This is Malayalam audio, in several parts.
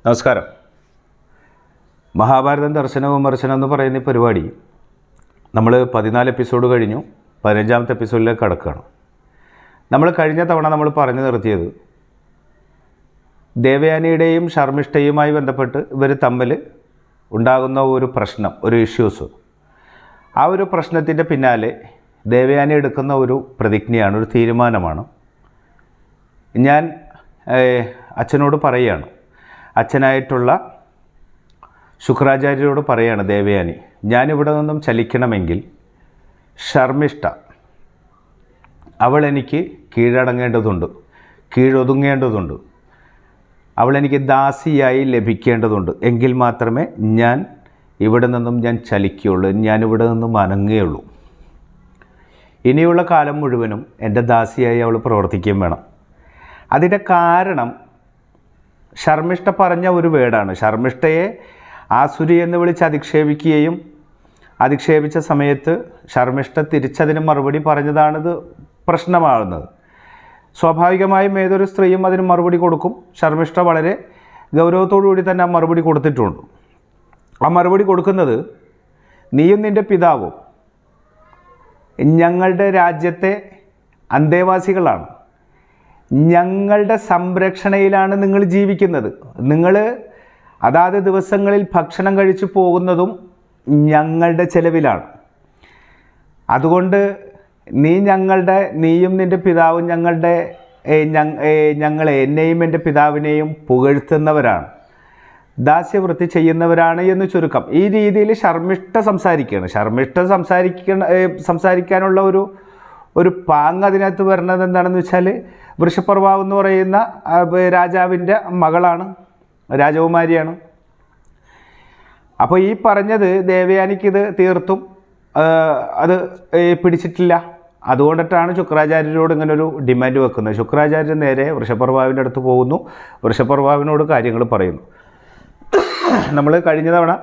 നമസ്കാരം. മഹാഭാരതം ദർശന വിമർശനം എന്ന് പറയുന്ന ഈ പരിപാടി നമ്മൾ 14 എപ്പിസോഡ് കഴിഞ്ഞു. 15ാമത്തെ എപ്പിസോഡിലേക്ക് കടക്കുകയാണ്. നമ്മൾ കഴിഞ്ഞ തവണ നമ്മൾ പറഞ്ഞു നിർത്തിയത് ദേവയാനിയുടെയും ശർമ്മിഷ്ഠയുമായി ബന്ധപ്പെട്ട് ഇവർ തമ്മിൽ ഉണ്ടാകുന്ന ഒരു പ്രശ്നം, ഒരു ഇഷ്യൂസ്. ആ ഒരു പ്രശ്നത്തിൻ്റെ പിന്നാലെ ദേവയാനി എടുക്കുന്ന ഒരു പ്രതിജ്ഞയാണ്, ഒരു തീരുമാനമാണ്. ഞാൻ അച്ഛനോട് പറയുകയാണ്, അച്ഛനായിട്ടുള്ള ശുക്രാചാര്യരോട് പറയുകയാണ്, ദേവയാനി, ഞാനിവിടെ നിന്നും ചലിക്കണമെങ്കിൽ ശർമ്മിഷ്ഠ അവൾ എനിക്ക് കീഴടങ്ങേണ്ടതുണ്ട്, കീഴൊതുങ്ങേണ്ടതുണ്ട്, അവളെനിക്ക് ദാസിയായി ലഭിക്കേണ്ടതുണ്ട്. എങ്കിൽ മാത്രമേ ഞാൻ ഇവിടെ നിന്നും ഞാൻ ചലിക്കുകയുള്ളൂ, ഞാനിവിടെ നിന്നും അനങ്ങുകയുള്ളൂ. ഇനിയുള്ള കാലം മുഴുവനും എൻ്റെ ദാസിയായി അവൾ പ്രവർത്തിക്കുകയും വേണം. അതിൻ്റെ കാരണം ശർമ്മിഷ്ഠ പറഞ്ഞ ഒരു വേർഡാണ്. ശർമ്മിഷ്ഠയെ ആസുരി എന്ന് വിളിച്ച് അധിക്ഷേപിക്കുകയും അധിക്ഷേപിച്ച സമയത്ത് ശർമ്മിഷ്ഠ തിരിച്ചതിന് മറുപടി പറഞ്ഞതാണിത് പ്രശ്നമാകുന്നത്. സ്വാഭാവികമായും ഏതൊരു സ്ത്രീയും അതിന് മറുപടി കൊടുക്കും. ശർമ്മിഷ്ഠ വളരെ ഗൗരവത്തോടുകൂടി തന്നെ ആ മറുപടി കൊടുത്തിട്ടുണ്ട്. ആ മറുപടി കൊടുക്കുന്നത്, നീയും നിൻ്റെ പിതാവും ഞങ്ങളുടെ രാജ്യത്തെ അന്തേവാസികളാണ്, ഞങ്ങളുടെ സംരക്ഷണയിലാണ് നിങ്ങൾ ജീവിക്കുന്നത്, നിങ്ങൾ അതാത് ദിവസങ്ങളിൽ ഭക്ഷണം കഴിച്ചു പോകുന്നതും ഞങ്ങളുടെ ചെലവിലാണ്. അതുകൊണ്ട് നീയും നിൻ്റെ പിതാവും ഞങ്ങളെ എന്നെയും എൻ്റെ പിതാവിനെയും പുകഴ്ത്തുന്നവരാണ്, ദാസ്യവൃത്തി ചെയ്യുന്നവരാണ് എന്ന് ചുരുക്കം. ഈ രീതിയിൽ ശർമ്മിഷ്ഠ സംസാരിക്കുകയാണ്. ശർമ്മിഷ്ഠ സംസാരിക്കാനുള്ള ഒരു പാങ്ങ് അതിനകത്ത് വരുന്നത് എന്താണെന്ന് വെച്ചാൽ, വൃഷപർവാവ് എന്ന് പറയുന്ന രാജാവിൻ്റെ മകളാണ്, രാജകുമാരിയാണ്. അപ്പോൾ ഈ പറഞ്ഞത് ദേവയാനിക്കിത് തീർത്തും അത് പിടിച്ചിട്ടില്ല. അതുകൊണ്ടിട്ടാണ് ശുക്രാചാര്യരോട് ഇങ്ങനൊരു ഡിമാൻഡ് വെക്കുന്നത്. ശുക്രാചാര്യൻ നേരെ വൃഷപർവാവിൻ്റെ അടുത്ത് പോകുന്നു, വൃഷപർവാവിനോട് കാര്യങ്ങൾ പറയുന്നു. നമ്മൾ കഴിഞ്ഞ തവണ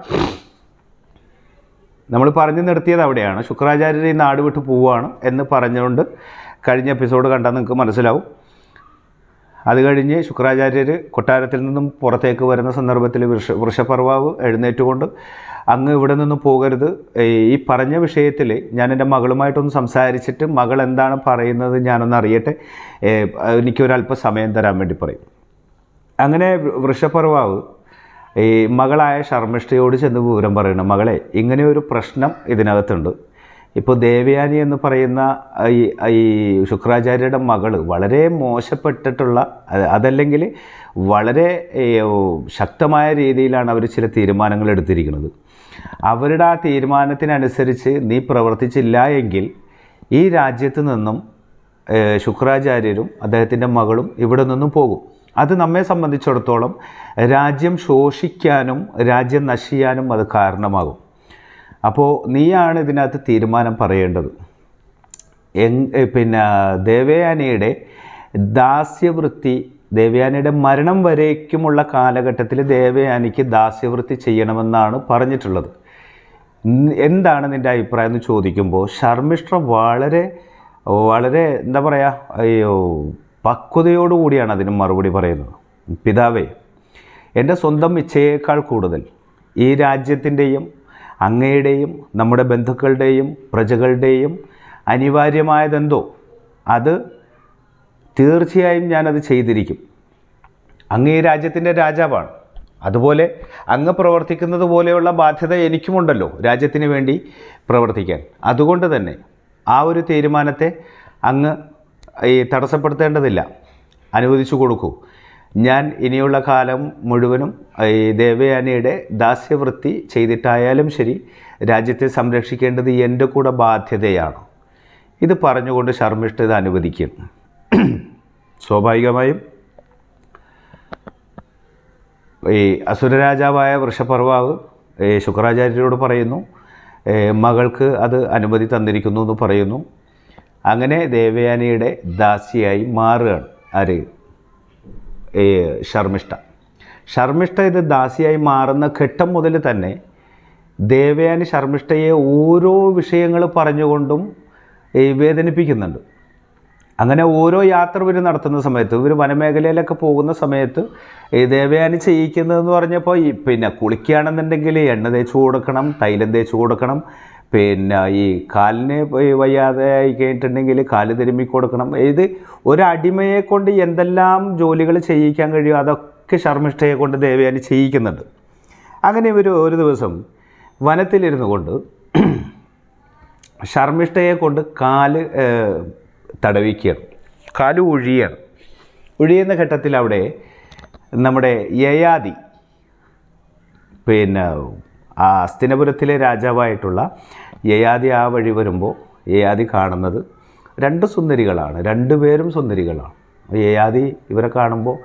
നമ്മൾ പറഞ്ഞു നിർത്തിയത് അവിടെയാണ്. ശുക്രാചാര്യർ ഈ നാട് വിട്ട് പോവുകയാണ് എന്ന് പറഞ്ഞുകൊണ്ട് കഴിഞ്ഞ എപ്പിസോഡ് കണ്ടാൽ നിങ്ങൾക്ക് മനസ്സിലാവും. അത് കഴിഞ്ഞ് ശുക്രാചാര്യർ കൊട്ടാരത്തിൽ നിന്നും പുറത്തേക്ക് വരുന്ന സന്ദർഭത്തിൽ വൃഷപർവാവ് എഴുന്നേറ്റുകൊണ്ട്, അങ്ങ് ഇവിടെ നിന്ന് പോകരുത്, ഈ പറഞ്ഞ വിഷയത്തിൽ ഞാൻ എൻ്റെ മകളുമായിട്ടൊന്ന് സംസാരിച്ചിട്ട് മകൾ എന്താണ് പറയുന്നത് ഞാനൊന്ന് അറിയട്ടെ, എനിക്കൊരല്പം സമയം തരാൻ വേണ്ടി പറയും. അങ്ങനെ വൃഷപർവാവ് ഈ മകളായ ശർമ്മിഷ്ഠയോട് ചെന്ന് വിവരം പറയണം, മകളെ, ഇങ്ങനെയൊരു പ്രശ്നം ഇതിനകത്തുണ്ട്. ഇപ്പോൾ ദേവയാനി എന്ന് പറയുന്ന ഈ ശുക്രാചാര്യരുടെ മകൾ വളരെ മോശപ്പെട്ടിട്ടുള്ള, അതല്ലെങ്കിൽ വളരെ ശക്തമായ രീതിയിലാണ് അവർ ചില തീരുമാനങ്ങൾ എടുത്തിരിക്കുന്നത്. അവരുടെ ആ തീരുമാനത്തിനനുസരിച്ച് നീ പ്രവർത്തിച്ചില്ല എങ്കിൽ ഈ രാജ്യത്ത് നിന്നും ശുക്രാചാര്യരും അദ്ദേഹത്തിൻ്റെ മകളും ഇവിടെ നിന്നും പോകും. അത് നമ്മെ സംബന്ധിച്ചിടത്തോളം രാജ്യം ശോഷിക്കാനും രാജ്യം നശിക്കാനും അത് കാരണമാകും. അപ്പോൾ നീയാണ് ഇതിനകത്ത് തീരുമാനം പറയേണ്ടത്. പിന്നെ ദേവയാനിയുടെ ദാസ്യവൃത്തി, ദേവയാനിയുടെ മരണം വരേക്കുമുള്ള കാലഘട്ടത്തിൽ ദേവയാനിക്ക് ദാസ്യവൃത്തി ചെയ്യണമെന്നാണ് പറഞ്ഞിട്ടുള്ളത്. എന്താണ് നിൻ്റെ അഭിപ്രായം എന്ന് ചോദിക്കുമ്പോൾ ശർമ്മിഷ്ഠ വളരെ എന്താ പറയുക, പക്വതയോടുകൂടിയാണ് അതിന് മറുപടി പറയുന്നത്. പിതാവേ, എൻ്റെ സ്വന്തം ഇച്ഛയേക്കാൾ കൂടുതൽ ഈ രാജ്യത്തിൻ്റെയും അങ്ങയുടെയും നമ്മുടെ ബന്ധുക്കളുടെയും പ്രജകളുടെയും അനിവാര്യമായതെന്തോ അത് തീർച്ചയായും ഞാനത് ചെയ്തിരിക്കും. അങ്ങ് ഈ രാജ്യത്തിൻ്റെ രാജാവാണ്. അതുപോലെ അങ്ങ് പ്രവർത്തിക്കുന്നത് പോലെയുള്ള ബാധ്യത എനിക്കുമുണ്ടല്ലോ രാജ്യത്തിന് വേണ്ടി പ്രവർത്തിക്കാൻ. അതുകൊണ്ട് തന്നെ ആ ഒരു തീരുമാനത്തെ അങ്ങ് തടസ്സപ്പെടുത്തേണ്ടതില്ല, അനുവദിച്ചു കൊടുക്കൂ. ഞാൻ ഇനിയുള്ള കാലം മുഴുവനും ഈ ദേവയാനിയുടെ ദാസ്യവൃത്തി ചെയ്തിട്ടായാലും ശരി രാജ്യത്തെ സംരക്ഷിക്കേണ്ടത് എൻ്റെ കൂടെ ബാധ്യതയാണ്. ഇത് പറഞ്ഞുകൊണ്ട് ശർമ്മിഷ്ഠ ഇത് അനുവദിക്കും. സ്വാഭാവികമായും ഈ അസുരരാജാവായ വൃഷപർവാവ് ശുക്രാചാര്യരോട് പറയുന്നു, മകൾക്ക് അത് അനുമതി തന്നിരിക്കുന്നു എന്ന് പറയുന്നു. അങ്ങനെ ദേവയാനിയുടെ ദാസിയായി മാറുകയാണ് ആര്? ശർമ്മിഷ്ഠ ഇത് ദാസിയായി മാറുന്ന ഘട്ടം മുതൽ തന്നെ ദേവയാനി ശർമ്മിഷ്ഠയെ ഓരോ വിഷയങ്ങൾ പറഞ്ഞുകൊണ്ടും വേദനിപ്പിക്കുന്നുണ്ട്. അങ്ങനെ ഓരോ യാത്ര ഇവർ നടത്തുന്ന സമയത്ത്, ഇവർ വനമേഖലയിലൊക്കെ പോകുന്ന സമയത്ത് ഈ ദേവയാനി ചെയ്യിക്കുന്നതെന്ന് പറഞ്ഞപ്പോൾ പിന്നെ കുളിക്കുകയാണെന്നുണ്ടെങ്കിൽ എണ്ണ തേച്ച് കൊടുക്കണം, തൈലം തേച്ച് കൊടുക്കണം, പിന്നെ ഈ കാലിന് വയ്യാതെ ആയി കഴിഞ്ഞിട്ടുണ്ടെങ്കിൽ കാല് തിരുമ്മി കൊടുക്കണം. ഇത് ഒരടിമയെ കൊണ്ട് എന്തെല്ലാം ജോലികൾ ചെയ്യിക്കാൻ കഴിയും അതൊക്കെ ശർമ്മിഷ്ഠയെ കൊണ്ട് ദേവയാനി ചെയ്യിക്കുന്നുണ്ട്. അങ്ങനെ ഇവർ ഒരു ദിവസം വനത്തിലിരുന്നു കൊണ്ട് ശർമ്മിഷ്ഠയെ കൊണ്ട് കാല് തടവിക്കുകയാണ്, കാല് ഒഴിയാണ്. ഒഴിയുന്ന ഘട്ടത്തിൽ അവിടെ നമ്മുടെ യയാതി, പിന്നെ ആ ഹസ്തിനപുരത്തിലെ രാജാവായിട്ടുള്ള യയാതി ആ വഴി വരുമ്പോൾ യയാതി കാണുന്നത് 2 സുന്ദരികളാണ്. 2 പേരും സുന്ദരികളാണ്. യയാതി ഇവരെ കാണുമ്പോൾ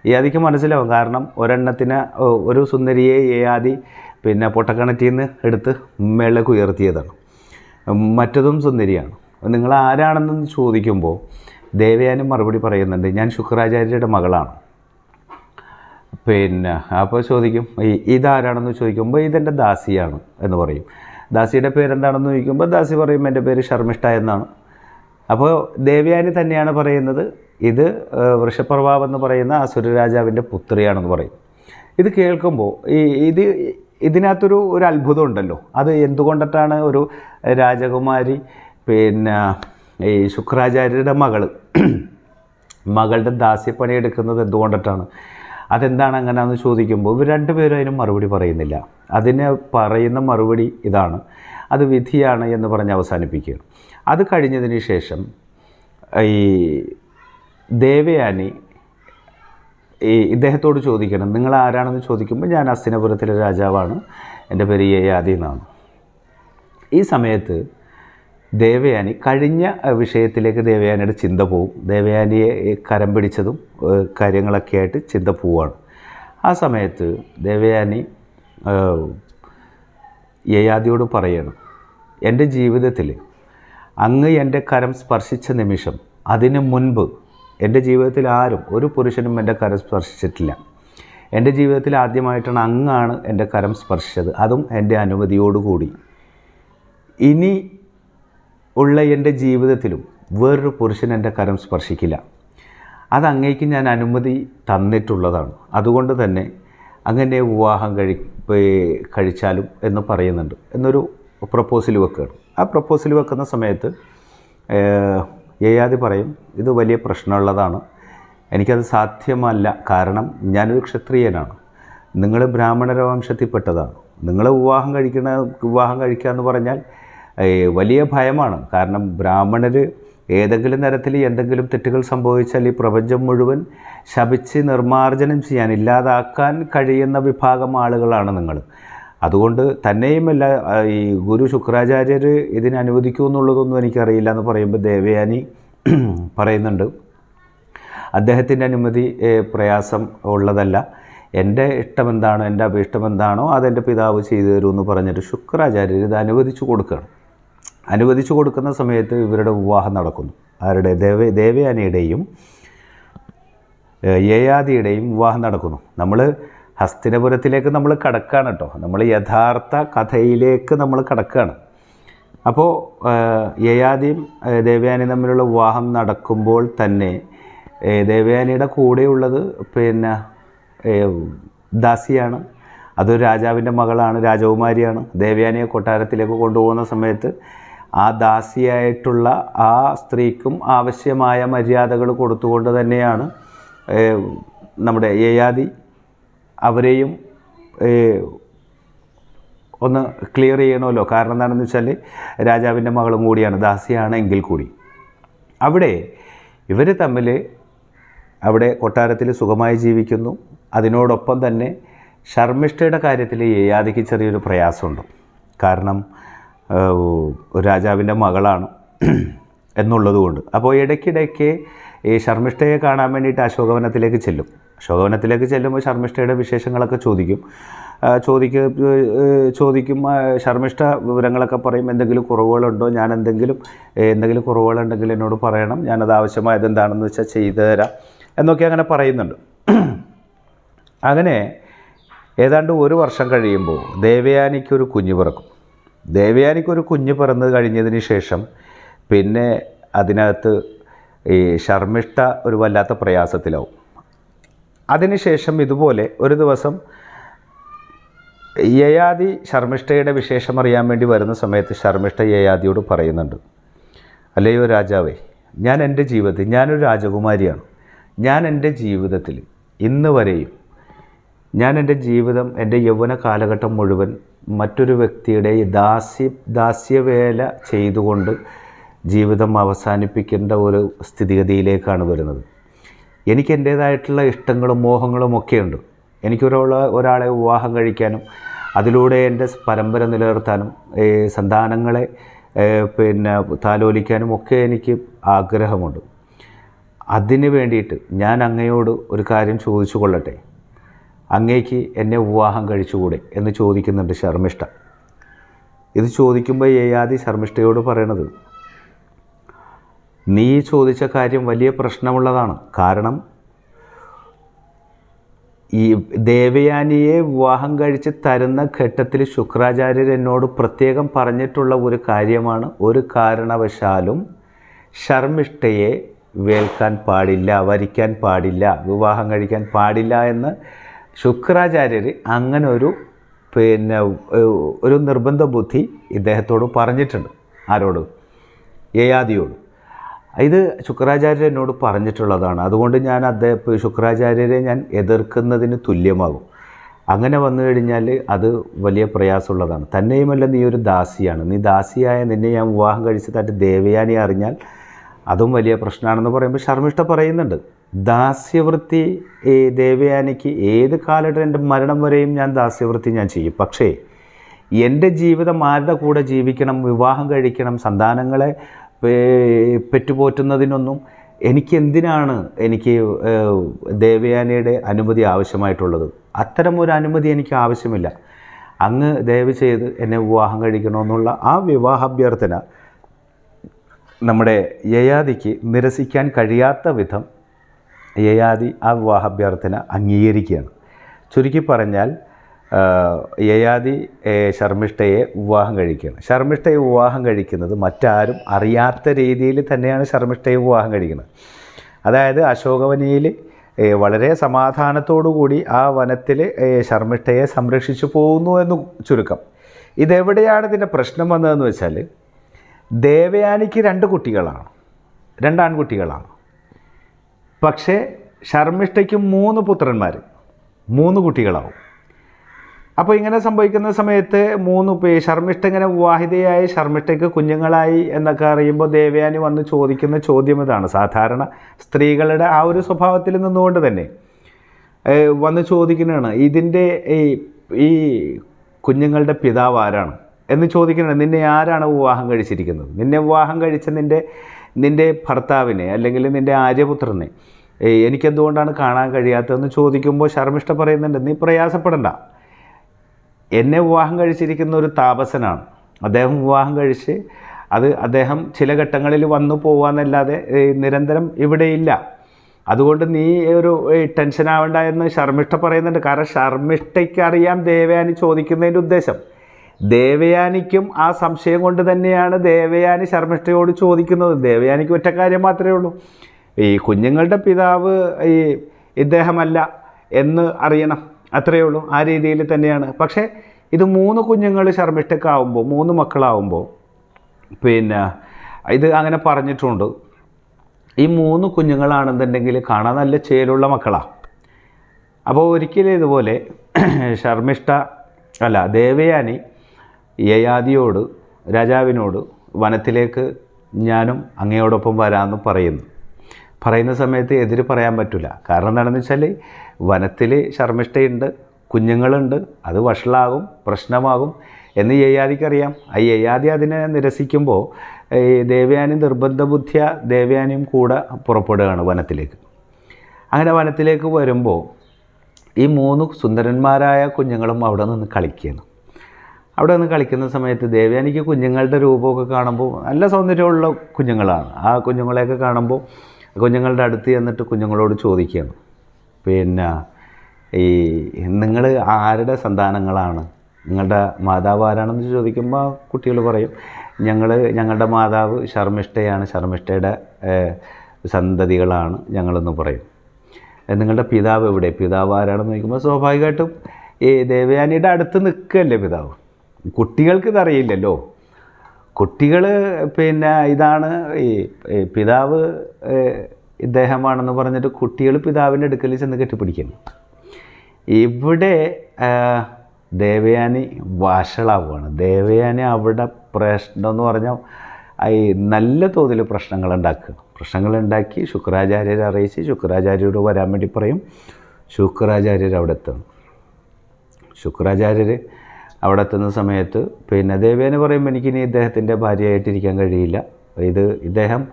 യയാതിക്ക് മനസ്സിലാവും. കാരണം ഒരെണ്ണത്തിന് ഒരു സുന്ദരിയെ യയാതി പിന്നെ പൊട്ടക്കിണറ്റിൽ നിന്ന് എടുത്ത് മേളിലേക്ക് ഉയർത്തിയതാണ്. മറ്റതും സുന്ദരിയാണ്. നിങ്ങൾ ആരാണെന്ന് ചോദിക്കുമ്പോൾ ദേവയാനി മറുപടി പറയുന്നുണ്ട്, ഞാൻ ശുക്രാചാര്യരുടെ മകളാണ്. പിന്നെ അപ്പോൾ ചോദിക്കും ഇതാരാണെന്ന് ചോദിക്കുമ്പോൾ ഇതെൻ്റെ ദാസിയാണ് എന്ന് പറയും. ദാസിയുടെ പേരെന്താണെന്ന് ചോദിക്കുമ്പോൾ ദാസി പറയും എൻ്റെ പേര് ശർമ്മിഷ്ഠ എന്നാണ്. അപ്പോൾ ദേവയാനി തന്നെയാണ് പറയുന്നത് ഇത് വൃഷപ്രഭാവ് എന്ന് പറയുന്ന അസുര രാജാവിൻ്റെ പുത്രിയാണെന്ന് പറയും. ഇത് കേൾക്കുമ്പോൾ ഇതിനകത്തൊരു അത്ഭുതം ഉണ്ടല്ലോ. അത് എന്തുകൊണ്ടിട്ടാണ് ഒരു രാജകുമാരി പിന്നെ ഈ ശുക്രാചാര്യരുടെ മകളുടെ ദാസ്യപ്പണി എടുക്കുന്നത് എന്തുകൊണ്ടിട്ടാണ്, അതെന്താണ് അങ്ങനെയാണെന്ന് ചോദിക്കുമ്പോൾ ഇവർ 2 പേരും അതിന് മറുപടി പറയുന്നില്ല. അതിന് പറയുന്ന മറുപടി ഇതാണ്, അത് വിധിയാണ് എന്ന് പറഞ്ഞ് അവസാനിപ്പിക്കുകയാണ്. അത് കഴിഞ്ഞതിന് ശേഷം ഈ ദേവയാനി ഇദ്ദേഹത്തോട് ചോദിക്കണം, നിങ്ങൾ ആരാണെന്ന് ചോദിക്കുമ്പോൾ ഞാൻ ഹസ്തിനപുരത്തിലെ രാജാവാണ്, എൻ്റെ പേര് യയാതി എന്നാണ്. ഈ സമയത്ത് ദേവയാനി കഴിഞ്ഞ വിഷയത്തിലേക്ക് ദേവയാനിയുടെ ചിന്ത പോവും. ദേവയാനിയെ കരം പിടിച്ചതും കാര്യങ്ങളൊക്കെ ആയിട്ട് ചിന്ത പോവാണ്. ആ സമയത്ത് ദേവയാനി യയാതിയോട് പറയണം, എൻ്റെ ജീവിതത്തിൽ അങ്ങ് എൻ്റെ കരം സ്പർശിച്ച നിമിഷം അതിന് മുൻപ് എൻ്റെ ജീവിതത്തിൽ ആരും ഒരു പുരുഷനും എൻ്റെ കരം സ്പർശിച്ചിട്ടില്ല. എൻ്റെ ജീവിതത്തിൽ ആദ്യമായിട്ടാണ് അങ്ങാണ് എൻ്റെ കരം സ്പർശിച്ചത്, അതും എൻ്റെ അനുമതിയോടുകൂടി. ഇനി ഉള്ള എൻ്റെ ജീവിതത്തിലും വേറൊരു പുരുഷൻ എൻ്റെ കരം സ്പർശിക്കില്ല. അത് അങ്ങേക്ക് ഞാൻ അനുമതി തന്നിട്ടുള്ളതാണ്. അതുകൊണ്ട് തന്നെ അങ്ങനെ വിവാഹം കഴിച്ചാലും എന്ന് പറയുന്നുണ്ട് എന്നൊരു പ്രപ്പോസൽ വെക്കുകയാണ്. ആ പ്രപ്പോസൽ വെക്കുന്ന സമയത്ത് യയാതി പറയും ഇത് വലിയ പ്രശ്നമുള്ളതാണ്, എനിക്കത് സാധ്യമല്ല. കാരണം ഞാനൊരു ക്ഷത്രിയനാണ്, നിങ്ങൾ ബ്രാഹ്മണ വംശത്തിൽപ്പെട്ടതാണ്. നിങ്ങൾ വിവാഹം കഴിക്കുക എന്ന് പറഞ്ഞാൽ വലിയ ഭയമാണ്. കാരണം ബ്രാഹ്മണർ ഏതെങ്കിലും തരത്തിൽ എന്തെങ്കിലും തെറ്റുകൾ സംഭവിച്ചാൽ ഈ പ്രപഞ്ചം മുഴുവൻ ശപിച്ച് നിർമ്മാർജ്ജനം ചെയ്യാൻ, ഇല്ലാതാക്കാൻ കഴിയുന്ന വിഭാഗം ആളുകളാണ് നിങ്ങൾ. അതുകൊണ്ട് തന്നെയുമല്ല ഈ ഗുരു ശുക്രാചാര്യർ ഇതിനെ അനുവദിക്കൂ എന്നുള്ളതൊന്നും എനിക്കറിയില്ല എന്ന് പറയുമ്പോൾ ദേവയാനി പറയുന്നുണ്ട് അദ്ദേഹത്തിൻ്റെ അനുമതി പ്രയാസം ഉള്ളതല്ല, എൻ്റെ ഇഷ്ടമെന്താണോ എൻ്റെ അഭീഷ്ടം എന്താണോ അതെൻ്റെ പിതാവ് ചെയ്തു തരുമെന്ന് പറഞ്ഞിട്ട് ശുക്രാചാര്യർ ഇത് അനുവദിച്ചു കൊടുക്കുകയാണ്. അനുവദിച്ചു കൊടുക്കുന്ന സമയത്ത് ഇവരുടെ വിവാഹം നടക്കുന്നു. ആരുടെ? ദേവയാനിയുടെയും യയാതിയുടെയും വിവാഹം നടക്കുന്നു. നമ്മൾ ഹസ്തിനപുരത്തിലേക്ക് നമ്മൾ കടക്കുകയാണ് കേട്ടോ, നമ്മൾ യഥാർത്ഥ കഥയിലേക്ക് നമ്മൾ കടക്കുകയാണ്. അപ്പോൾ യയാതിയും ദേവയാനിയും തമ്മിലുള്ള വിവാഹം നടക്കുമ്പോൾ തന്നെ ദേവയാനിയുടെ കൂടെയുള്ളത് പിന്നെ ദാസിയാണ്. അതൊരു രാജാവിൻ്റെ മകളാണ്, രാജകുമാരിയാണ്. ദേവയാനിയെ കൊട്ടാരത്തിലേക്ക് കൊണ്ടുപോകുന്ന സമയത്ത് ആ ദാസിയായിട്ടുള്ള ആ സ്ത്രീക്കും ആവശ്യമായ മര്യാദകൾ കൊടുത്തുകൊണ്ട് തന്നെയാണ് നമ്മുടെ യയാതി അവരെയും ഒന്ന് ക്ലിയർ ചെയ്യണമല്ലോ. കാരണം എന്താണെന്ന് വെച്ചാൽ രാജാവിൻ്റെ മകളും കൂടിയാണ്, ദാസിയാണ് എങ്കിൽ കൂടി. അവിടെ ഇവർ തമ്മിൽ അവിടെ കൊട്ടാരത്തിൽ സുഖമായി ജീവിക്കുന്നു. അതിനോടൊപ്പം തന്നെ ശർമ്മിഷ്ഠയുടെ കാര്യത്തിൽ യയാതിക്ക് ചെറിയൊരു പ്രയാസമുണ്ട്. കാരണം ഒരു രാജാവിൻ്റെ മകളാണ് എന്നുള്ളതുകൊണ്ട്. അപ്പോൾ ഇടയ്ക്കിടയ്ക്ക് ഈ ശർമ്മിഷ്ഠയെ കാണാൻ വേണ്ടിയിട്ട് അശോകവനത്തിലേക്ക് ചെല്ലുമ്പോൾ ശർമ്മിഷ്ഠയുടെ വിശേഷങ്ങളൊക്കെ ചോദിക്കും. ശർമ്മിഷ്ഠ വിവരങ്ങളൊക്കെ പറയും. എന്തെങ്കിലും കുറവുകളുണ്ടോ, ഞാൻ എന്തെങ്കിലും കുറവുകളുണ്ടെങ്കിൽ എന്നോട് പറയണം, ഞാനത് ആവശ്യമായത് എന്താണെന്ന് വെച്ചാൽ ചെയ്തു തരാം എന്നൊക്കെ അങ്ങനെ പറയുന്നുണ്ട്. അങ്ങനെ ഏതാണ്ട് 1 വർഷം കഴിയുമ്പോൾ ദേവയാനിക്കൊരു കുഞ്ഞ് പിറക്കും. ദേവയാനിക്കൊരു കുഞ്ഞ് പിറന്നു കഴിഞ്ഞതിന് ശേഷം പിന്നെ അതിനകത്ത് ഈ ശർമ്മിഷ്ഠ ഒരു വല്ലാത്ത പ്രയാസത്തിലാവും. അതിനുശേഷം ഇതുപോലെ ഒരു ദിവസം യയാതി ശർമ്മിഷ്ഠയുടെ വിശേഷം അറിയാൻ വേണ്ടി വരുന്ന സമയത്ത് ശർമ്മിഷ്ഠ യയാതിയോട് പറയുന്നുണ്ട്, അല്ലയോ രാജാവേ, ഞാൻ എൻ്റെ ജീവിതത്തിൽ, ഞാനൊരു രാജകുമാരിയാണ്, ഞാൻ എൻ്റെ ജീവിതത്തിൽ ഇന്ന് വരെയും ഞാൻ എൻ്റെ ജീവിതം, എൻ്റെ യൗവന കാലഘട്ടം മുഴുവൻ മറ്റൊരു വ്യക്തിയുടെ ദാസ്യവേല ചെയ്തുകൊണ്ട് ജീവിതം അവസാനിപ്പിക്കേണ്ട ഒരു സ്ഥിതിഗതിയിലേക്കാണ് വരുന്നത്. എനിക്ക് എൻ്റേതായിട്ടുള്ള ഇഷ്ടങ്ങളും മോഹങ്ങളും ഒക്കെയുണ്ട്. ഒരാളെ വിവാഹം കഴിക്കാനും അതിലൂടെ എൻ്റെ പരമ്പര നിലനിർത്താനും സന്താനങ്ങളെ താലോലിക്കാനും ഒക്കെ എനിക്ക് ആഗ്രഹമുണ്ട്. അതിന് വേണ്ടിയിട്ട് ഞാൻ അങ്ങയോട് ഒരു കാര്യം ചോദിച്ചു കൊള്ളട്ടെ, അങ്ങേക്ക് എന്നെ വിവാഹം കഴിച്ചുകൂടെ എന്ന് ചോദിക്കുന്നുണ്ട് ശർമ്മിഷ്ഠ. ഇത് ചോദിക്കുമ്പോൾ യയാതി ശർമ്മിഷ്ഠയോട് പറയണത്, നീ ചോദിച്ച കാര്യം വലിയ പ്രശ്നമുള്ളതാണ്. കാരണം ഈ ദേവയാനിയെ വിവാഹം കഴിച്ച് തരുന്ന ഘട്ടത്തിൽ ശുക്രാചാര്യർ എന്നോട് പ്രത്യേകം പറഞ്ഞിട്ടുള്ള ഒരു കാര്യമാണ്, ഒരു കാരണവശാലും ശർമ്മിഷ്ഠയെ വരിക്കാൻ പാടില്ല, വിവാഹം കഴിക്കാൻ പാടില്ല എന്ന് ശുക്രാചാര്യർ അങ്ങനെ ഒരു നിർബന്ധ ബുദ്ധി ഇദ്ദേഹത്തോട് പറഞ്ഞിട്ടുണ്ട്. ആരോട്? യയാതിയോട്. ഇത് ശുക്രാചാര്യർ എന്നോട് പറഞ്ഞിട്ടുള്ളതാണ്. അതുകൊണ്ട് ഞാൻ ശുക്രാചാര്യരെ ഞാൻ എതിർക്കുന്നതിന് തുല്യമാകും. അങ്ങനെ വന്നു കഴിഞ്ഞാൽ അത് വലിയ പ്രയാസമുള്ളതാണ്. തന്നെയുമല്ല, നീ ഒരു ദാസിയാണ്, നീ ദാസിയായ നിന്നെ ഞാൻ വിവാഹം കഴിച്ചതായിട്ട് ദേവയാനി അറിഞ്ഞാൽ അതും വലിയ പ്രശ്നമാണെന്ന് പറയുമ്പോൾ ശർമ്മിഷ്ഠ പറയുന്നുണ്ട്, ദാസ്യവൃത്തി ദേവയാനിക്ക് ഏത് കാലഘട്ടം, എൻ്റെ മരണം വരെയും ഞാൻ ദാസ്യവൃത്തി ഞാൻ ചെയ്യും. പക്ഷേ എൻ്റെ ജീവിതം ആരുടെ കൂടെ ജീവിക്കണം, വിവാഹം കഴിക്കണം, സന്താനങ്ങളെ പെറ്റുപോറ്റുന്നതിനൊന്നും എനിക്കെന്തിനാണ് ദേവയാനിയുടെ അനുമതി ആവശ്യമായിട്ടുള്ളത്? അത്തരം ഒരു അനുമതി എനിക്ക് ആവശ്യമില്ല. അങ്ങ് ദയവ് ചെയ്ത് എന്നെ വിവാഹം കഴിക്കണമെന്നുള്ള ആ വിവാഹാഭ്യർത്ഥന നമ്മുടെ യയാതിക്ക് നിരസിക്കാൻ കഴിയാത്ത വിധം യയാതി ആ വിവാഹാഭ്യർത്ഥന അംഗീകരിക്കുകയാണ്. ചുരുക്കി പറഞ്ഞാൽ യയാതി ശർമ്മിഷ്ഠയെ വിവാഹം കഴിക്കുകയാണ്. ശർമ്മിഷ്ഠയെ വിവാഹം കഴിക്കുന്നത് മറ്റാരും അറിയാത്ത രീതിയിൽ തന്നെയാണ് ശർമ്മിഷ്ഠയെ വിവാഹം കഴിക്കുന്നത്. അതായത് അശോകവനിയിൽ വളരെ സമാധാനത്തോടുകൂടി ആ വനത്തിൽ ശർമ്മിഷ്ഠയെ സംരക്ഷിച്ചു പോകുന്നു എന്ന് ചുരുക്കം. ഇതെവിടെയാണ് ഇതിൻ്റെ പ്രശ്നം വന്നതെന്ന് വെച്ചാൽ, ദേവയാനിക്ക് 2 കുട്ടികളാണ്, 2 ആൺകുട്ടികളാണ്. പക്ഷേ ശർമ്മിഷ്ഠയ്ക്ക് 3 പുത്രന്മാർ, 3 കുട്ടികളാവും. അപ്പോൾ ഇങ്ങനെ സംഭവിക്കുന്ന സമയത്ത് ശർമ്മിഷ്ഠ ഇങ്ങനെ വിവാഹിതയായി ശർമ്മിഷ്ഠയ്ക്ക് കുഞ്ഞുങ്ങളായി എന്നൊക്കെ അറിയുമ്പോൾ ദേവയാനി വന്ന് ചോദിക്കുന്ന ചോദ്യം ഇതാണ്. സാധാരണ സ്ത്രീകളുടെ ആ ഒരു സ്വഭാവത്തിൽ നിന്നുകൊണ്ട് തന്നെ വന്ന് ചോദിക്കുന്നതാണ്, ഇതിൻ്റെ ഈ കുഞ്ഞുങ്ങളുടെ പിതാവ് ആരാണ് എന്ന് ചോദിക്കുന്നത്. നിന്നെ ആരാണ് വിവാഹം കഴിച്ചിരിക്കുന്നത്? നിന്നെ വിവാഹം കഴിച്ച നിൻ്റെ ഭർത്താവിനെ അല്ലെങ്കിൽ നിൻ്റെ ആര്യപുത്രനെ എനിക്കെന്തുകൊണ്ടാണ് കാണാൻ കഴിയാത്തതെന്ന് ചോദിക്കുമ്പോൾ ശർമ്മിഷ്ഠ പറയുന്നുണ്ട്, നീ പ്രയാസപ്പെടണ്ട, എന്നെ വിവാഹം കഴിച്ചിരിക്കുന്ന ഒരു താപസനാണ്. അദ്ദേഹം വിവാഹം കഴിച്ച് അദ്ദേഹം ചില ഘട്ടങ്ങളിൽ വന്നു പോകാമെന്നല്ലാതെ നിരന്തരം ഇവിടെയില്ല. അതുകൊണ്ട് നീ ഒരു ടെൻഷൻ ആവേണ്ട എന്ന് ശർമ്മിഷ്ഠ പറയുന്നുണ്ട്. കാരണം ശർമ്മിഷ്ഠയ്ക്ക് അറിയാം ദേവയാനി ചോദിക്കുന്നതിൻ്റെ ഉദ്ദേശം. ദേവയാനിക്കും ആ സംശയം കൊണ്ട് തന്നെയാണ് ദേവയാനി ശർമ്മിഷ്ഠയോട് ചോദിക്കുന്നത്. ദേവയാനിക്ക് ഒറ്റ കാര്യം മാത്രമേ ഉള്ളൂ, ഈ കുഞ്ഞുങ്ങളുടെ പിതാവ് ഇദ്ദേഹമല്ല എന്ന് അറിയണം, അത്രയേ ഉള്ളൂ. ആ രീതിയിൽ തന്നെയാണ്. പക്ഷേ ഇത് 3 കുഞ്ഞുങ്ങൾ ശർമ്മിഷ്ഠക്കാവുമ്പോൾ, 3 മക്കളാവുമ്പോൾ ഇത് അങ്ങനെ പറഞ്ഞിട്ടുണ്ട്. ഈ 3 കുഞ്ഞുങ്ങളാണെന്നുണ്ടെങ്കിൽ കാണാൻ നല്ല ചേലുള്ള മക്കളാണ്. അപ്പോൾ ഒരിക്കലും ഇതുപോലെ ദേവയാനി യയാതിയോട്, രാജാവിനോട് വനത്തിലേക്ക് ഞാനും അങ്ങയോടൊപ്പം വരാമെന്ന് പറയുന്ന സമയത്ത് എതിര് പറയാൻ പറ്റില്ല. കാരണം എന്താണെന്ന് വെച്ചാൽ വനത്തിൽ ശർമ്മിഷ്ഠയുണ്ട്, കുഞ്ഞുങ്ങളുണ്ട്, അത് വഷളാകും, പ്രശ്നമാകും എന്ന് യയാതിക്കറിയാം. ആ യയാതി അതിനെ നിരസിക്കുമ്പോൾ ദേവയാനി നിർബന്ധ ബുദ്ധിയ ദേവയാനിയും കൂടെ പുറപ്പെടുകയാണ് വനത്തിലേക്ക്. അങ്ങനെ വനത്തിലേക്ക് വരുമ്പോൾ ഈ 3 സുന്ദരന്മാരായ കുഞ്ഞുങ്ങളും അവിടെ നിന്ന് കളിക്കുകയാണ്. അവിടെ നിന്ന് കളിക്കുന്ന സമയത്ത് ദേവയാനിക്ക് കുഞ്ഞുങ്ങളുടെ രൂപമൊക്കെ കാണുമ്പോൾ നല്ല സൗന്ദര്യമുള്ള കുഞ്ഞുങ്ങളാണ്. ആ കുഞ്ഞുങ്ങളെയൊക്കെ കാണുമ്പോൾ കുഞ്ഞുങ്ങളുടെ അടുത്ത് ചെന്നിട്ട് കുഞ്ഞുങ്ങളോട് ചോദിക്കുകയാണ്, നിങ്ങൾ ആരുടെ സന്താനങ്ങളാണ്, നിങ്ങളുടെ മാതാവ് ആരാണെന്ന് ചോദിക്കുമ്പോൾ കുട്ടികൾ പറയും, ഞങ്ങളുടെ മാതാവ് ശർമ്മിഷ്ഠയാണ്, ശർമ്മിഷ്ഠയുടെ സന്തതികളാണ് ഞങ്ങളെന്ന് പറയും. നിങ്ങളുടെ പിതാവ് എവിടെ? പിതാവ് ആരാണെന്ന് ചോദിക്കുമ്പോൾ സ്വാഭാവികമായിട്ടും ഈ ദേവയാനിയുടെ അടുത്ത് നിൽക്കുകയല്ലേ പിതാവ്. കുട്ടികൾക്ക് ഇതറിയില്ലല്ലോ. കുട്ടികൾ പിന്നെ ഇതാണ് ഈ പിതാവ് ഇദ്ദേഹമാണെന്ന് പറഞ്ഞിട്ട് കുട്ടികൾ പിതാവിൻ്റെ അടുക്കൽ ചെന്ന് കെട്ടിപ്പിടിക്കുന്നു. ഇവിടെ ദേവയാനി വഷളാവുകയാണ്. ദേവയാനി അവിടെ പ്രശ്നമെന്ന് പറഞ്ഞാൽ ഈ നല്ല തോതിൽ പ്രശ്നങ്ങളുണ്ടാക്കി ശുക്രാചാര്യരെ അറിയിച്ച് ശുക്രാചാര്യരോട് വരാൻ വേണ്ടി പറയും. ശുക്രാചാര്യർ അവിടെ എത്തുന്നു. ശുക്രാചാര്യർ അവിടെ എത്തുന്ന സമയത്ത് പിന്നെ ദേവയാനി പറയും, എനിക്കിനി ഇദ്ദേഹത്തിൻ്റെ ഭാര്യയായിട്ടിരിക്കാൻ കഴിയില്ല. ഇദ്ദേഹം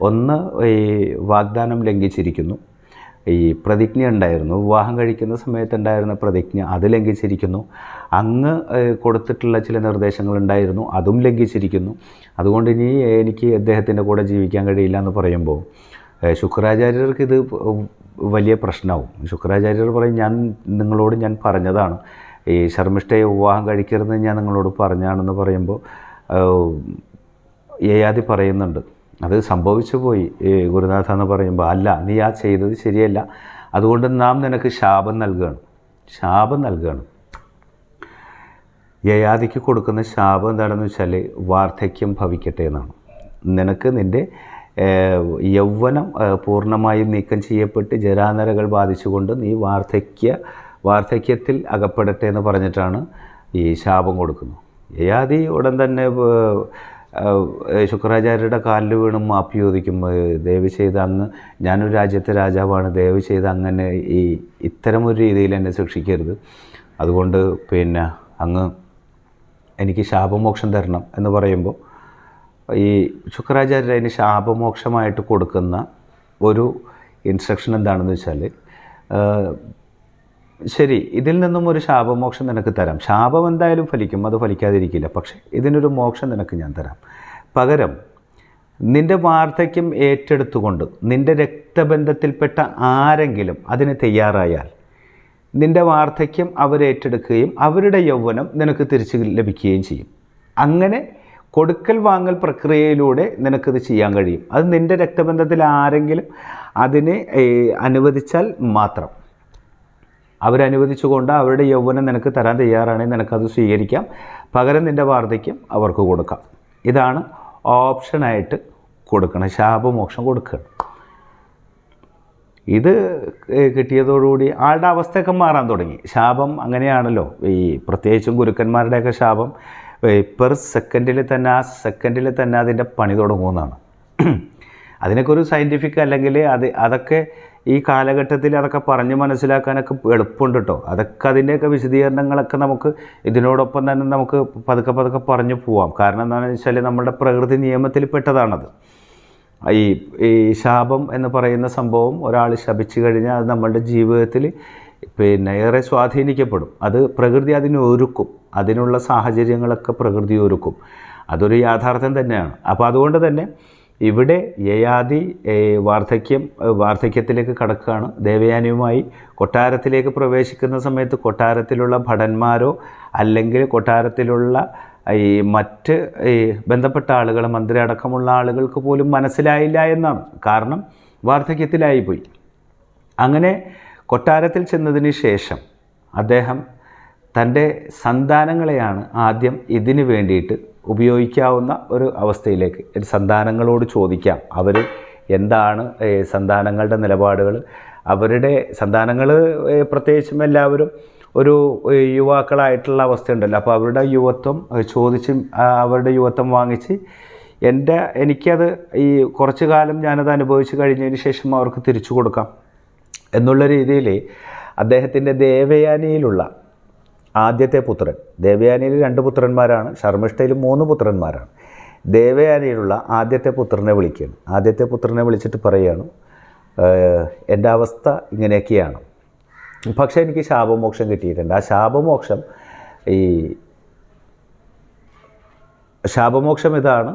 ഒന്ന് ഈ വാഗ്ദാനം ലംഘിച്ചിരിക്കുന്നു. ഈ പ്രതിജ്ഞ ഉണ്ടായിരുന്നു, വിവാഹം കഴിക്കുന്ന സമയത്തുണ്ടായിരുന്ന പ്രതിജ്ഞ, അത് ലംഘിച്ചിരിക്കുന്നു. അങ്ങ് കൊടുത്തിട്ടുള്ള ചില നിർദ്ദേശങ്ങളുണ്ടായിരുന്നു, അതും ലംഘിച്ചിരിക്കുന്നു. അതുകൊണ്ട് ഇനി എനിക്ക് അദ്ദേഹത്തിൻ്റെ കൂടെ ജീവിക്കാൻ കഴിയില്ല എന്ന് പറയുമ്പോൾ ശുക്രാചാര്യർക്ക് ഇത് വലിയ പ്രശ്നമാവും. ശുക്രാചാര്യർ പറയും, നിങ്ങളോട് ഞാൻ പറഞ്ഞതാണ്, ഈ ശർമ്മിഷ്ഠയെ വിവാഹം കഴിക്കരുതെന്ന് ഞാൻ നിങ്ങളോട് പറഞ്ഞാണെന്ന് പറയുമ്പോൾ യയാതി പറയുന്നുണ്ട്, അത് സംഭവിച്ചു പോയി ഗുരുനാഥ എന്ന് പറയുമ്പോൾ, അല്ല നീ ആ ചെയ്തത് ശരിയല്ല, അതുകൊണ്ട് നാം നിനക്ക് ശാപം നൽകുകയാണ്. യയാതിക്ക് കൊടുക്കുന്ന ശാപം എന്താണെന്ന് വെച്ചാൽ വാർദ്ധക്യം ഭവിക്കട്ടെ എന്നാണ്. നിനക്ക് നിൻ്റെ യൗവനം പൂർണ്ണമായും നീക്കം ചെയ്യപ്പെട്ട് ജരാനരകൾ ബാധിച്ചുകൊണ്ട് നീ വാർദ്ധക്യത്തിൽ അകപ്പെടട്ടെ എന്ന് പറഞ്ഞിട്ടാണ് ഈ ശാപം കൊടുക്കുന്നത്. യയാതി ഉടൻ തന്നെ ശുക്രാചാര്യരുടെ കാലിൽ വീണും മാപ്പി ചോദിക്കും, ദയവ് ചെയ്ത് അങ്ങ്, ഞാനൊരു രാജ്യത്തെ രാജാവാണ്, ദയവ് ചെയ്ത് അങ്ങനെ ഇത്തരമൊരു രീതിയിൽ എന്നെ ശിക്ഷിക്കരുത്, അതുകൊണ്ട് പിന്നെ അങ്ങ് എനിക്ക് ശാപമോക്ഷം തരണം എന്ന് പറയുമ്പോൾ ഈ ശുക്രാചാര്യർ അതിന് ശാപമോക്ഷമായിട്ട് കൊടുക്കുന്ന ഒരു ഇൻസ്ട്രക്ഷൻ എന്താണെന്ന് വെച്ചാൽ, ശരി, ഇതിൽ നിന്നും ഒരു ശാപമോക്ഷം നിനക്ക് തരാം, ശാപം എന്തായാലും ഫലിക്കും, അത് ഫലിക്കാതിരിക്കില്ല, പക്ഷേ ഇതിനൊരു മോക്ഷം നിനക്ക് ഞാൻ തരാം. പകരം നിൻ്റെ വാർദ്ധക്യം ഏറ്റെടുത്തുകൊണ്ട് നിൻ്റെ രക്തബന്ധത്തിൽപ്പെട്ട ആരെങ്കിലും അതിന് തയ്യാറായാൽ നിൻ്റെ വാർദ്ധക്യം അവരേറ്റെടുക്കുകയും അവരുടെ യൗവനം നിനക്ക് തിരിച്ച് ലഭിക്കുകയും ചെയ്യും. അങ്ങനെ കൊടുക്കൽ വാങ്ങൽ പ്രക്രിയയിലൂടെ നിനക്കിത് ചെയ്യാൻ കഴിയും. അത് നിൻ്റെ രക്തബന്ധത്തിൽ ആരെങ്കിലും അതിനെ അനുവദിച്ചാൽ മാത്രം, അവരനുവദിച്ചുകൊണ്ട് അവരുടെ യൗവനം നിനക്ക് തരാൻ തയ്യാറാണെങ്കിൽ നിനക്കത് സ്വീകരിക്കാം, പകരം നിൻ്റെ വാർദ്ധക്യം അവർക്ക് കൊടുക്കാം. ഇതാണ് ഓപ്ഷനായിട്ട് കൊടുക്കണം, ശാപമോക്ഷം കൊടുക്കണം. ഇത് കിട്ടിയതോടുകൂടി ആളുടെ അവസ്ഥയൊക്കെ മാറാൻ തുടങ്ങി. ശാപം അങ്ങനെയാണല്ലോ, ഈ പ്രത്യേകിച്ചും ഗുരുക്കന്മാരുടെയൊക്കെ ശാപം പെർ സെക്കൻഡിൽ തന്നെ അതിൻ്റെ പണി തുടങ്ങുമെന്നാണ്. അതിനൊക്കെ ഒരു സയൻറ്റിഫിക് അല്ലെങ്കിൽ അതൊക്കെ ഈ കാലഘട്ടത്തിൽ അതൊക്കെ പറഞ്ഞ് മനസ്സിലാക്കാനൊക്കെ എളുപ്പമുണ്ട് കേട്ടോ. അതൊക്കെ അതിൻ്റെയൊക്കെ വിശദീകരണങ്ങളൊക്കെ നമുക്ക് ഇതിനോടൊപ്പം തന്നെ നമുക്ക് പതുക്കെ പറഞ്ഞു പോവാം. കാരണം എന്താണെന്ന് വെച്ചാൽ നമ്മുടെ പ്രകൃതി നിയമത്തിൽ പെട്ടതാണത്. ഈ ശാപം എന്ന് പറയുന്ന സംഭവം ഒരാൾ ശപിച്ചു കഴിഞ്ഞാൽ അത് നമ്മളുടെ ജീവിതത്തിൽ പിന്നെ ഏറെ സ്വാധീനിക്കപ്പെടും. അത് പ്രകൃതി അതിനൊരുക്കും, അതിനുള്ള സാഹചര്യങ്ങളൊക്കെ പ്രകൃതി ഒരുക്കും. അതൊരു യാഥാർത്ഥ്യം തന്നെയാണ്. അപ്പോൾ അതുകൊണ്ട് തന്നെ ഇവിടെ യയാതി വാർദ്ധക്യത്തിലേക്ക് കടക്കുകയാണ്. ദേവയാനിയുമായി കൊട്ടാരത്തിലേക്ക് പ്രവേശിക്കുന്ന സമയത്ത് കൊട്ടാരത്തിലുള്ള ഭടന്മാരോ അല്ലെങ്കിൽ കൊട്ടാരത്തിലുള്ള മറ്റ് ബന്ധപ്പെട്ട ആളുകൾ, മന്ത്രി അടക്കമുള്ള ആളുകൾക്ക് പോലും മനസ്സിലായില്ല എന്നാണ്. കാരണം വാർദ്ധക്യത്തിലായിപ്പോയി. അങ്ങനെ കൊട്ടാരത്തിൽ ചെന്നതിന് ശേഷം അദ്ദേഹം തൻ്റെ സന്താനങ്ങളെയാണ് ആദ്യം ഇതിന് വേണ്ടിയിട്ട് ഉപയോഗിക്കാവുന്ന ഒരു അവസ്ഥയിലേക്ക്, സന്താനങ്ങളോട് ചോദിക്കാം അവർ എന്താണ് സന്താനങ്ങളുടെ നിലപാടുകൾ. അവരുടെ സന്താനങ്ങൾ പ്രത്യേകിച്ചും എല്ലാവരും ഒരു യുവാക്കളായിട്ടുള്ള അവസ്ഥയുണ്ടല്ലോ. അപ്പോൾ അവരുടെ യുവത്വം ചോദിച്ച് അവരുടെ യുവത്വം വാങ്ങിച്ച് എനിക്കത് ഈ കുറച്ചു കാലം ഞാനത് അനുഭവിച്ച് കഴിഞ്ഞതിന് ശേഷം അവർക്ക് തിരിച്ചു കൊടുക്കാം എന്നുള്ള രീതിയിൽ അദ്ദേഹത്തിൻ്റെ ദേവയാനിയിലുള്ള ആദ്യത്തെ പുത്രൻ, ദേവയാനിയിൽ 2 പുത്രന്മാരാണ്, ശർമ്മിഷ്ഠയിൽ 3 പുത്രന്മാരാണ്. ദേവയാനിയിലുള്ള ആദ്യത്തെ പുത്രനെ വിളിക്കുകയാണ്. ആദ്യത്തെ പുത്രനെ വിളിച്ചിട്ട് പറയുകയാണ്, എൻ്റെ അവസ്ഥ ഇങ്ങനെയൊക്കെയാണ്, പക്ഷേ എനിക്ക് ശാപമോക്ഷം കിട്ടിയിട്ടുണ്ട്. ആ ശാപമോക്ഷം ഇതാണ്,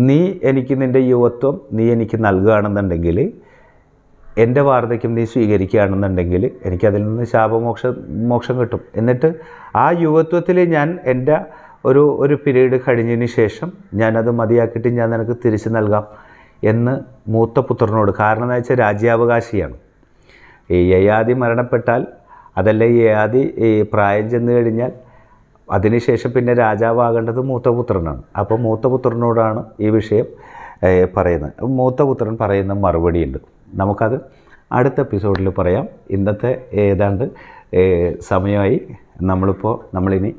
നീ എനിക്ക് നിൻ്റെ യുവത്വം നീ എനിക്ക് നൽകുകയാണെന്നുണ്ടെങ്കിൽ, എൻ്റെ വാർദ്ധക്യം നീ സ്വീകരിക്കുകയാണെന്നുണ്ടെങ്കിൽ എനിക്കതിൽ നിന്ന് മോക്ഷം കിട്ടും. എന്നിട്ട് ആ യുവത്വത്തിൽ ഞാൻ എൻ്റെ ഒരു പീരീഡ് കഴിഞ്ഞതിന് ശേഷം ഞാനത് മതിയാക്കിയിട്ട് ഞാൻ നിനക്ക് തിരിച്ച് നൽകാം എന്ന് മൂത്ത പുത്രനോട്, കാരണം എന്താ വെച്ചാൽ രാജ്യാവകാശിയാണ്. ഈ യയാതി മരണപ്പെട്ടാൽ, അതല്ല ഈ യയാതി പ്രായം ചെന്ന് കഴിഞ്ഞാൽ അതിനുശേഷം പിന്നെ രാജാവാകേണ്ടത് മൂത്ത പുത്രനാണ്. അപ്പോൾ മൂത്ത പുത്രനോടാണ് ഈ വിഷയം പറയുന്നത്. മൂത്ത പുത്രൻ പറയുന്ന മറുപടിയുണ്ട്. നമുക്കത് അടുത്ത എപ്പിസോഡിൽ പറയാം. ഇന്നത്തെ ഏതാണ്ട് സമയമായി. നമ്മളിനി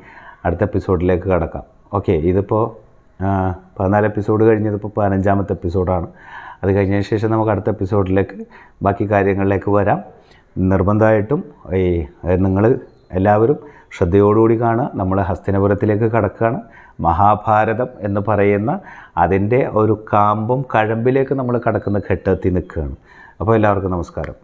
അടുത്ത എപ്പിസോഡിലേക്ക് കടക്കാം. ഓക്കെ, ഇതിപ്പോൾ 14 എപ്പിസോഡ് കഴിഞ്ഞതിപ്പോൾ 15ാമത്തെ എപ്പിസോഡാണ്. അത് കഴിഞ്ഞതിന് ശേഷം നമുക്ക് അടുത്ത എപ്പിസോഡിലേക്ക് ബാക്കി കാര്യങ്ങളിലേക്ക് വരാം. നിർബന്ധമായിട്ടും നിങ്ങൾ എല്ലാവരും ശ്രദ്ധയോടുകൂടി കാണുക. നമ്മൾ ഹസ്തിനപുരത്തിലേക്ക് കടക്കുകയാണ്. മഹാഭാരതം എന്ന് പറയുന്ന അതിൻ്റെ ഒരു കാമ്പും കഴമ്പിലേക്ക് നമ്മൾ കടക്കുന്ന ഘട്ടത്തിൽ നിൽക്കുകയാണ്. അപ്പോൾ എല്ലാവർക്കും നമസ്കാരം.